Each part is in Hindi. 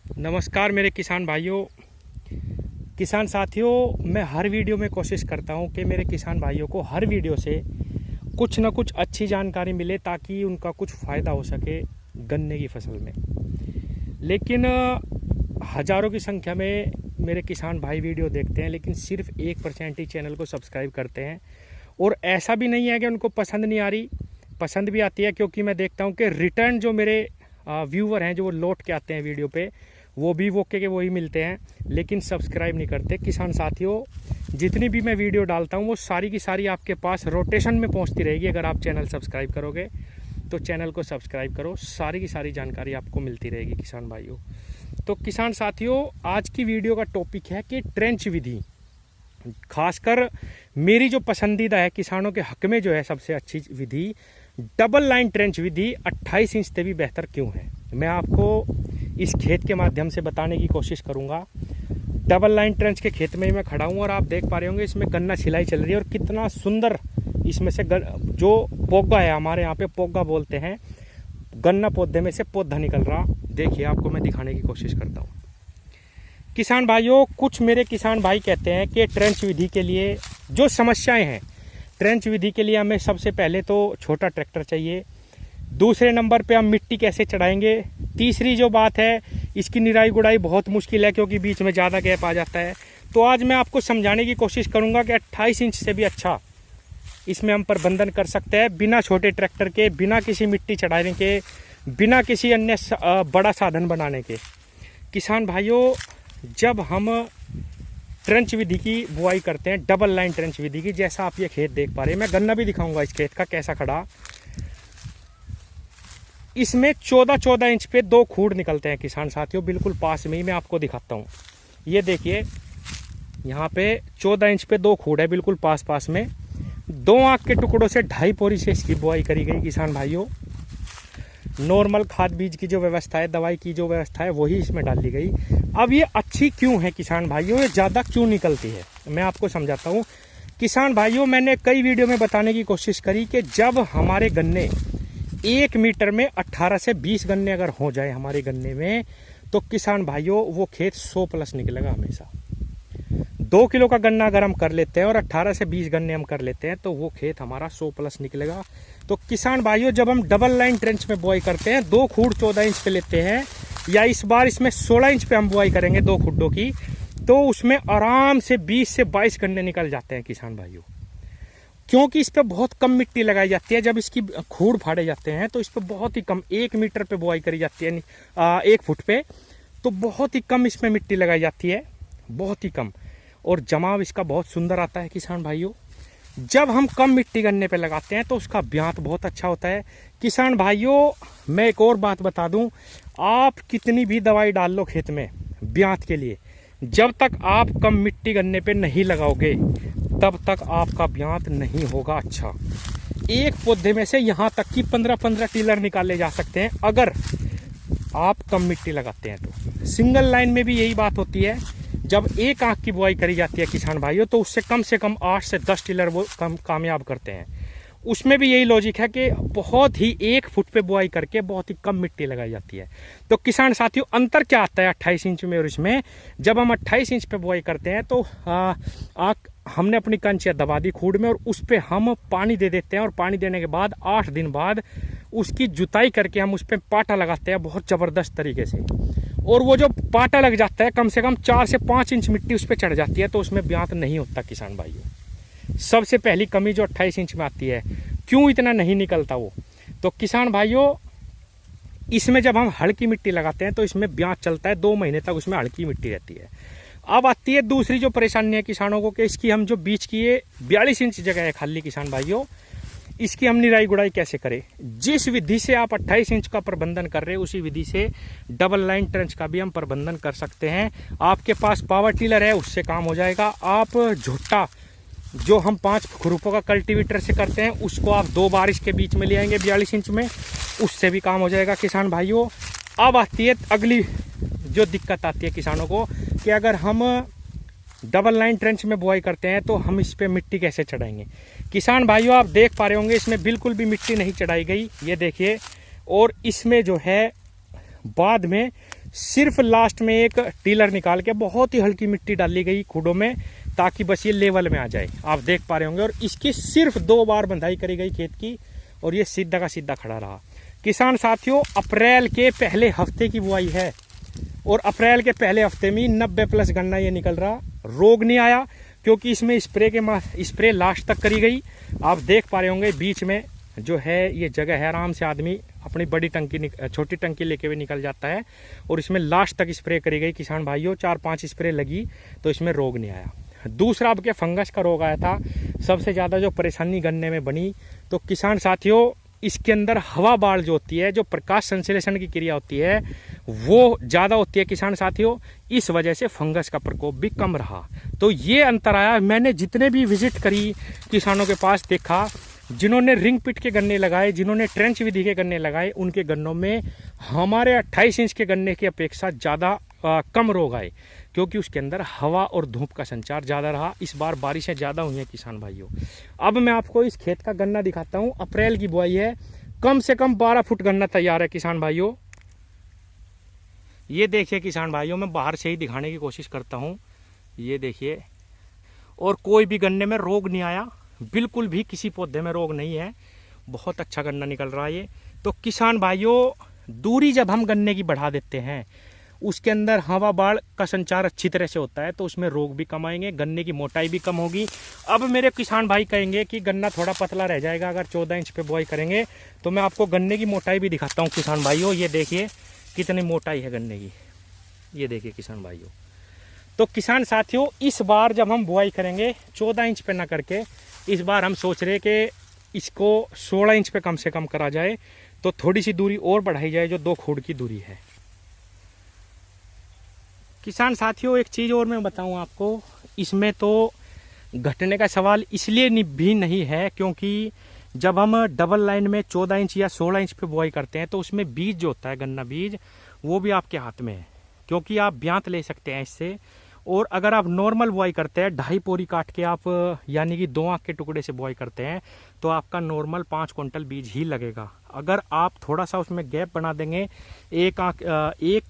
नमस्कार मेरे किसान भाइयों, किसान साथियों। मैं हर वीडियो में कोशिश करता हूं कि मेरे किसान भाइयों को हर वीडियो से कुछ ना कुछ अच्छी जानकारी मिले ताकि उनका कुछ फ़ायदा हो सके गन्ने की फसल में। लेकिन हज़ारों की संख्या में मेरे किसान भाई वीडियो देखते हैं, लेकिन सिर्फ 1% ही चैनल को सब्सक्राइब करते हैं। और ऐसा भी नहीं है कि उनको पसंद नहीं आ रही, पसंद भी आती है, क्योंकि मैं देखता हूँ कि रिटर्न जो मेरे व्यूवर हैं, जो वो लौट के आते हैं वीडियो पे, वो भी वो के वही मिलते हैं, लेकिन सब्सक्राइब नहीं करते। किसान साथियों, जितनी भी मैं वीडियो डालता हूँ वो सारी की सारी आपके पास रोटेशन में पहुँचती रहेगी अगर आप चैनल सब्सक्राइब करोगे। तो चैनल को सब्सक्राइब करो, सारी की सारी जानकारी आपको मिलती रहेगी किसान भाइयों। तो किसान साथियों, आज की वीडियो का टॉपिक है कि ट्रेंच विधि, खासकर मेरी जो पसंदीदा है किसानों के हक में, जो है सबसे अच्छी विधि डबल लाइन ट्रेंच विधि 28 इंच से भी बेहतर क्यों है, मैं आपको इस खेत के माध्यम से बताने की कोशिश करूंगा। डबल लाइन ट्रेंच के खेत में ही मैं खड़ा हूं और आप देख पा रहे होंगे इसमें गन्ना छिलाई चल रही है, और कितना सुंदर इसमें से जो पौधा है, हमारे यहाँ पे पौधा बोलते हैं, गन्ना पौधे में से पौधा निकल रहा। देखिए, आपको मैं दिखाने की कोशिश करता हूँ। किसान भाइयों, कुछ मेरे किसान भाई कहते हैं कि ट्रेंच विधि के लिए जो समस्याएं हैं, ट्रेंच विधि के लिए हमें सबसे पहले तो छोटा ट्रैक्टर चाहिए, दूसरे नंबर पे हम मिट्टी कैसे चढ़ाएंगे, तीसरी जो बात है इसकी निराई गुड़ाई बहुत मुश्किल है क्योंकि बीच में ज़्यादा गैप आ जाता है। तो आज मैं आपको समझाने की कोशिश करूंगा कि 28 इंच से भी अच्छा इसमें हम प्रबंधन कर सकते हैं, बिना छोटे ट्रैक्टर के, बिना किसी मिट्टी चढ़ाने के, बिना किसी अन्य बड़ा साधन बनाने के। किसान भाइयों, जब हम ट्रेंच विधि की बुआई करते हैं, डबल लाइन ट्रेंच विधि की, जैसा आप ये खेत देख पा रहे हैं, मैं गन्ना भी दिखाऊंगा इस खेत का कैसा खड़ा। इसमें 14-14 इंच पे 2 खूड़ निकलते हैं किसान साथियों, बिल्कुल पास में ही मैं आपको दिखाता हूँ। ये देखिए, यहाँ पे 14 इंच पे 2 खूड़ है, बिल्कुल पास पास में। 2 आंख के टुकड़ों से 2.5 पोरी से इसकी बुआई करी गई किसान भाइयों। नॉर्मल खाद बीज की जो व्यवस्था है, दवाई की जो व्यवस्था है, वही इसमें डाल दी गई। अब ये अच्छी क्यों है किसान भाइयों, ये ज़्यादा क्यों निकलती है, मैं आपको समझाता हूँ। किसान भाइयों, मैंने कई वीडियो में बताने की कोशिश करी कि जब हमारे गन्ने 1 मीटर में 18 से 20 गन्ने अगर हो जाए हमारे गन्ने में, तो किसान भाइयों वो खेत 100 प्लस निकलेगा हमेशा। 2 किलो का गन्ना अगर हम कर लेते हैं और 18 से 20 गन्ने हम कर लेते हैं, तो वो खेत हमारा 100 प्लस निकलेगा। तो किसान भाइयों, जब हम डबल लाइन ट्रेंच में बुआई करते हैं, 2 खूड़ 14 इंच पे लेते हैं, या इस बार इसमें 16 इंच पे हम बुआई करेंगे 2 खुड्डों की, तो उसमें आराम से 20 से 22 गन्ने निकल जाते हैं किसान भाइयों। क्योंकि इस पर बहुत कम मिट्टी लगाई जाती है। जब इसकी खूड़ फाड़े जाते हैं तो इस पर बहुत ही कम, 1 मीटर पे बुआई करी जाती है, 1 फुट पे, तो बहुत ही कम इसमें मिट्टी लगाई जाती है, बहुत ही कम, और जमाव इसका बहुत सुंदर आता है किसान भाइयों। जब हम कम मिट्टी गन्ने पे लगाते हैं तो उसका ब्यांत बहुत अच्छा होता है किसान भाइयों। मैं एक और बात बता दूं, आप कितनी भी दवाई डाल लो खेत में ब्यांत के लिए, जब तक आप कम मिट्टी गन्ने पे नहीं लगाओगे तब तक आपका ब्यांत नहीं होगा अच्छा। एक पौधे में से यहाँ तक कि 15-15 टीलर निकाले जा सकते हैं अगर आप कम मिट्टी लगाते हैं। तो सिंगल लाइन में भी यही बात होती है। जब 1 आंख की बुआई करी जाती है किसान भाइयों, तो उससे कम 8 से 10 टीलर वो कामयाब करते हैं। उसमें भी यही लॉजिक है कि बहुत ही 1 फुट पे बुआई करके बहुत ही कम मिट्टी लगाई जाती है। तो किसान साथियों, अंतर क्या आता है 28 इंच में और इसमें? जब हम 28 इंच पे बुआई करते हैं तो हमने अपनी कंचिया दबा दी खूड़ में, और उस पर हम पानी दे देते हैं, और पानी देने के बाद 8 दिन बाद उसकी जुताई करके हम उस पर पाटा लगाते हैं बहुत ज़बरदस्त तरीके से। और वो जो पाटा लग जाता है, कम से कम 4 से 5 इंच मिट्टी उस पर चढ़ जाती है, तो उसमें ब्यांत नहीं होता किसान भाइयों। सबसे पहली कमी जो 28 इंच में आती है, क्यों इतना नहीं निकलता वो? तो किसान भाइयों, इसमें जब हम हल्की मिट्टी लगाते हैं तो इसमें ब्यांत चलता है, 2 महीने तक उसमें हल्की मिट्टी रहती है। अब आती है दूसरी जो परेशानी है किसानों को, कि इसकी हम जो बीच की ये 42 इंच जगह है खाली किसान भाइयों, इसकी हम निराई गुड़ाई कैसे करें? जिस विधि से आप 28 इंच का प्रबंधन कर रहे हैं, उसी विधि से डबल लाइन ट्रेंच का भी हम प्रबंधन कर सकते हैं। आपके पास पावर टिलर है, उससे काम हो जाएगा। आप झुट्टा जो हम 5 खुरपों का कल्टीवेटर से करते हैं, उसको आप 2 बारिश के बीच में ले आएंगे 42 इंच में, उससे भी काम हो जाएगा किसान भाइयों। अब आती है अगली जो दिक्कत आती है किसानों को, कि अगर हम डबल लाइन ट्रेंच में बुआई करते हैं तो हम इस पे मिट्टी कैसे चढ़ाएंगे? किसान भाइयों, आप देख पा रहे होंगे इसमें बिल्कुल भी मिट्टी नहीं चढ़ाई गई, ये देखिए। और इसमें जो है बाद में सिर्फ लास्ट में एक टीलर निकाल के बहुत ही हल्की मिट्टी डाली गई खूडों में, ताकि बस ये लेवल में आ जाए। आप देख पा रहे होंगे। और इसकी सिर्फ 2 बार बंधाई करी गई खेत की, और ये सीधा का सीधा खड़ा रहा। किसान साथियों, अप्रैल के पहले हफ्ते की बुआई है, और अप्रैल के पहले हफ्ते में 90+ गन्ना ये निकल रहा। रोग नहीं आया, क्योंकि इसमें स्प्रे लास्ट तक करी गई। आप देख पा रहे होंगे बीच में जो है ये जगह है, आराम से आदमी अपनी बड़ी टंकी छोटी टंकी लेके भी निकल जाता है। और इसमें लास्ट तक स्प्रे करी गई किसान भाइयों, 4-5 स्प्रे लगी, तो इसमें रोग नहीं आया। दूसरा अब के फंगस का रोग आया था, सबसे ज़्यादा जो परेशानी गन्ने में बनी। तो किसान साथियों, इसके अंदर हवा बाढ़ जो होती है, जो प्रकाश संश्लेषण की क्रिया होती है, वो ज़्यादा होती है किसान साथियों। इस वजह से फंगस का प्रकोप भी कम रहा। तो ये अंतर आया। मैंने जितने भी विजिट करी किसानों के पास, देखा जिन्होंने रिंग पिट के गन्ने लगाए, जिन्होंने ट्रेंच विधि के गन्ने लगाए, उनके गन्नों में हमारे 28 इंच के गन्ने की अपेक्षा ज़्यादा कम रोग आए, क्योंकि उसके अंदर हवा और धूप का संचार ज़्यादा रहा। इस बार बारिशें ज़्यादा हुई हैं किसान भाइयों। अब मैं आपको इस खेत का गन्ना दिखाता हूँ। अप्रैल की बुआई है, कम से कम 12 फुट गन्ना तैयार है किसान भाइयों। ये देखिए किसान भाइयों, मैं बाहर से ही दिखाने की कोशिश करता हूँ। ये देखिए, और कोई भी गन्ने में रोग नहीं आया, बिल्कुल भी किसी पौधे में रोग नहीं है। बहुत अच्छा गन्ना निकल रहा है ये। तो किसान भाइयों, दूरी जब हम गन्ने की बढ़ा देते हैं, उसके अंदर हवा बाढ़ का संचार अच्छी तरह से होता है, तो उसमें रोग भी कम आएंगे, गन्ने की मोटाई भी कम होगी। अब मेरे किसान भाई कहेंगे कि गन्ना थोड़ा पतला रह जाएगा अगर 14 इंच पे बुआई करेंगे, तो मैं आपको गन्ने की मोटाई भी दिखाता हूँ किसान भाइयों। ये देखिए कितनी मोटाई है गन्ने की, ये देखिए किसान भाइयों। तो किसान साथियों, इस बार जब हम बुआई करेंगे 14 इंच पे ना करके, इस बार हम सोच रहे कि इसको 16 इंच पे कम से कम करा जाए, तो थोड़ी सी दूरी और बढ़ाई जाए, जो 2 खूड़ की दूरी है। किसान साथियों, एक चीज़ और मैं बताऊं आपको, इसमें तो घटने का सवाल इसलिए भी नहीं है, क्योंकि जब हम डबल लाइन में 14 इंच या 16 इंच पे बुआई करते हैं, तो उसमें बीज जो होता है, गन्ना बीज, वो भी आपके हाथ में है, क्योंकि आप ब्यांत ले सकते हैं इससे। और अगर आप नॉर्मल बुआई करते हैं, 2.5 पोरी काट के आप, यानी कि 2 आंख के टुकड़े से बुआई करते हैं, तो आपका नॉर्मल 5 क्विंटल बीज ही लगेगा। अगर आप थोड़ा सा उसमें गैप बना देंगे, एक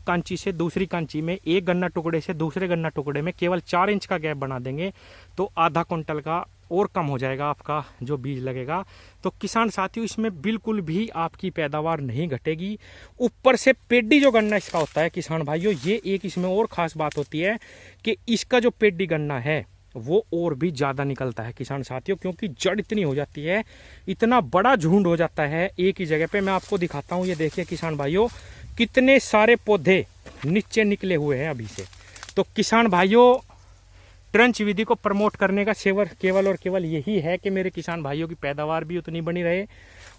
कांची से दूसरी कांची में, एक गन्ना टुकड़े से दूसरे गन्ना टुकड़े में केवल 4 इंच का गैप बना देंगे, तो आधा क्विंटल का और कम हो जाएगा आपका जो बीज लगेगा। तो किसान साथियों, इसमें बिल्कुल भी आपकी पैदावार नहीं घटेगी। ऊपर से पेडी जो गन्ना इसका होता है किसान भाइयों, ये एक इसमें और ख़ास बात होती है कि इसका जो पेडी गन्ना है वो और भी ज़्यादा निकलता है किसान साथियों, क्योंकि जड़ इतनी हो जाती है, इतना बड़ा झुंड हो जाता है एक ही जगह पे। मैं आपको दिखाता हूँ, ये देखिए किसान भाइयों, कितने सारे पौधे नीचे निकले हुए हैं अभी से। तो किसान भाइयों, ट्रंच विधि को प्रमोट करने का केवल और केवल यही है कि मेरे किसान भाइयों की पैदावार भी उतनी बनी रहे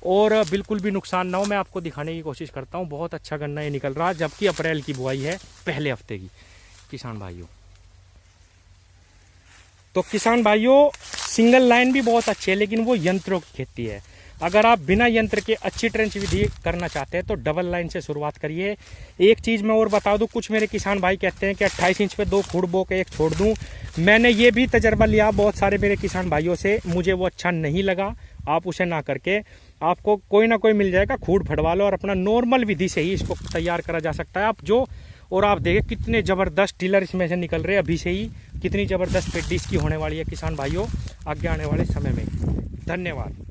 और बिल्कुल भी नुकसान ना हो। मैं आपको दिखाने की कोशिश करता हूँ। बहुत अच्छा गन्ना ये निकल रहा है, जबकि अप्रैल की बुआई है, पहले हफ्ते की किसान भाइयों। तो किसान भाइयों, सिंगल लाइन भी बहुत अच्छी है, लेकिन वो यंत्रों की खेती है। अगर आप बिना यंत्र के अच्छी ट्रेंच विधि करना चाहते हैं तो डबल लाइन से शुरुआत करिए। एक चीज़ मैं और बता दूं, कुछ मेरे किसान भाई कहते हैं कि 28 इंच पे 2 खूड़ बो के एक छोड़ दूं। मैंने ये भी तजर्बा लिया बहुत सारे मेरे किसान भाइयों से, मुझे वो अच्छा नहीं लगा। आप उसे ना करके, आपको कोई ना कोई मिल जाएगा, खूड़ फटवा लो और अपना नॉर्मल विधि से ही इसको तैयार करा जा सकता है। आप जो, और आप देखें कितने ज़बरदस्त टिलर इसमें से निकल रहे हैं अभी से ही, कितनी ज़बरदस्त पेडी इसकी होने वाली है किसान भाइयों आगे आने वाले समय में। धन्यवाद।